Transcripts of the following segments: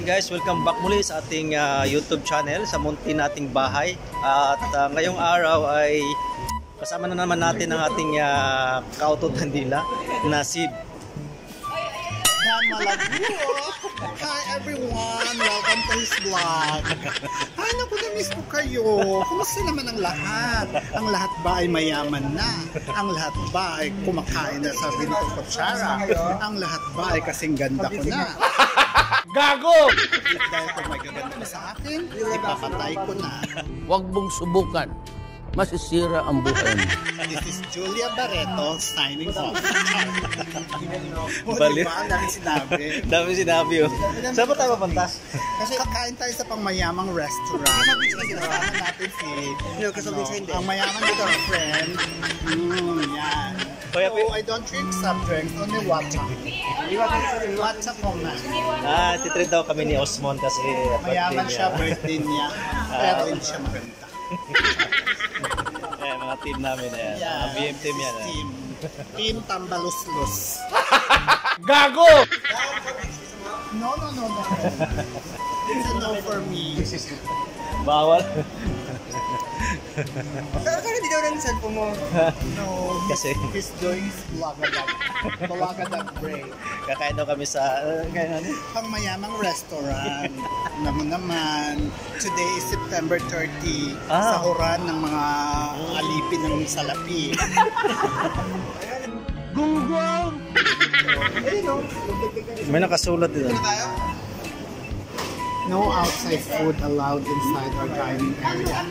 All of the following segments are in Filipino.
guys, welcome back muli sa ating YouTube channel, sa munti nating bahay. At ngayong araw ay kasama na naman natin ang ating kautotan nila na si Dan Malaguro. Hi everyone, welcome to his vlog. Ay naku, na-miss ko kayo. Kumusta naman ang lahat? Ang lahat ba ay mayaman na? Ang lahat ba ay kumakain na sa Vinto Kutsara? Ang lahat ba ay kasing ganda ko na? Gago! Dahil kung may gaganda na sa akin, ipapatay ko na. Huwag mong subukan. Masisira ang buhay mo. This is Julia Barreto signing off. Balik. Diba? Ang dami sinabi. Dami sinabi oh. Saan ba tayo mapunta? Kasi kakain tayo sa pangmayamang restaurant. Kasama natin si ang mayaman dito ang friend. Yan. So I don't drink soft drinks, only water. Water ko na. Titreat daw kami ni Osmond kasi mayaman siya, birthday niya. Pero hindi siya maganda. Mga team namin yan. Mga BM team yan. Team Tambaluslus. Gago! No. It's a no for me. Bawal. Pero hindi daw rin sa cellphone mo. No, Kasi he's doing his Blagadag break. kakain daw kami sa Pangmayamang restaurant. Naman, today is September 30. Sahuran ng mga alipin ng salapi. Gunggong! may nakasulat dito. No outside food allowed inside our dining area.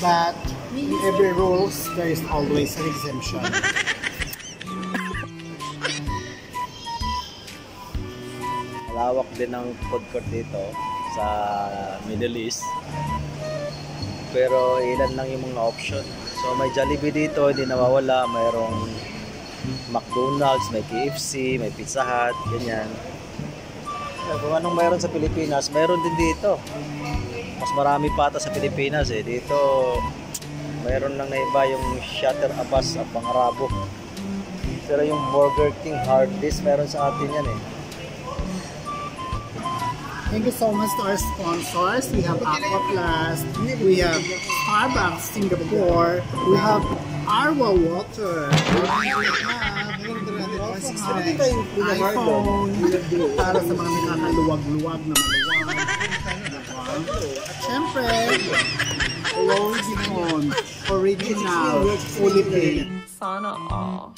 But in every rules, there is always an exemption. Malawak din ang food court dito sa Middle East. Pero ilan lang yung mga option. So may Jollibee dito, hindi nawawala. Mayroong McDonald's, may KFC, may Pizza Hut, ganyan. Kung anong mayroon sa Pilipinas, mayroon din dito. Mas marami pa ata sa Pilipinas eh. Dito, mayroon lang na iba yung Shatter Abbas at Pangarabo. Pero yung Burger King Hardee's, mayroon sa atin yan eh. Thank you so much to our sponsors. We have Aquaplast, we have Starbucks Singapore, we have Arwa Water, iPhone, para sa mga nakakaluwag-luwag na maluwag. At syempre, Louis Vuitton, original, fully paid. Sana all.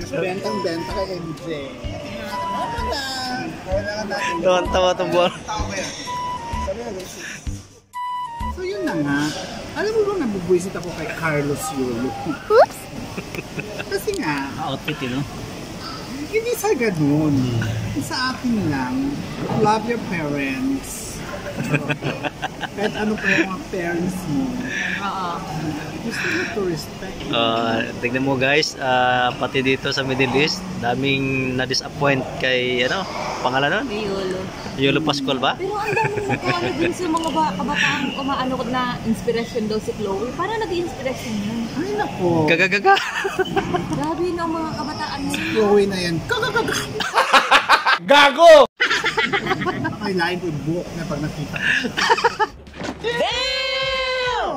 Bentang-benta kay MJ. Tawa itong buwan. So yun na nga. Alam mo bang nabubwisit ako kay Carlos Yolo? Oops! Kasi nga, Outfit yun, no? hindi sa ganun. Sa akin lang, love your parents. Kahit ano pa yung mga parents mo. Gusto mo to respect. Tignan mo guys, pati dito sa Middle East, daming na-disappoint kay, pangalan nun? Yolo Pascual ba? Pero ang daming nagkano din sa mga kabataan kumaano na inspiration daw si Chloe. Paano nag-inspiration yun? Ay nako. Gagagaga! Grabe na ang mga kabataan mo. Chloe na yan. Gagagaga! Gago! Ay, lain ko yung buhok na pag nakita. Damn!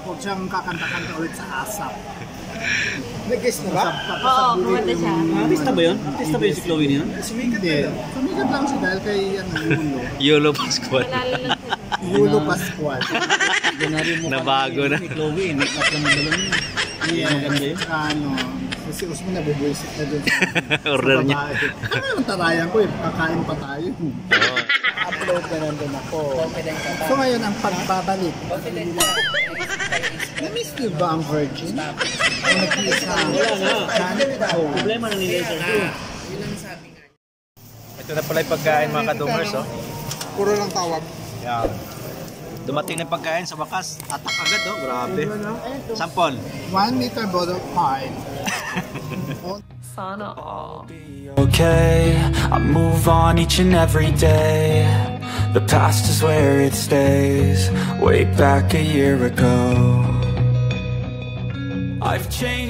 Huwag siyang kakanta-kanta ulit sa ASAP. Nag-guess na ba? Oo, kumanta siya. Artista ba yun? Artista ba yun si Chloe niya? Hindi. Sumikat lang siya dahil kay Yulo. Yolo Pascual. Malala lang siya. Yulo Pascual. Nabago na. Si Chloe, make-up lang ang dalawa niya. Maganda yun. Si Usman nabubuisit na dun Order niya. Ano yung tarayan ko eh, kakain pa tayo. Upload na nandun ako. So ngayon ang pagbabalik. Na-miss niyo ba ang Virgin? Ang nag-iisa. Problema na nila ito. Ito na pala yung pagkain mga kadungers, oh. Puro lang tawag. Yeah. Dumating na yung pagkain sa wakas. Atak agad, oh. Grabe. Sample. 1 meter bottle of pie. Sana all. Okay, I move on each and every day. The past is where it stays. Way back a year ago, I've changed.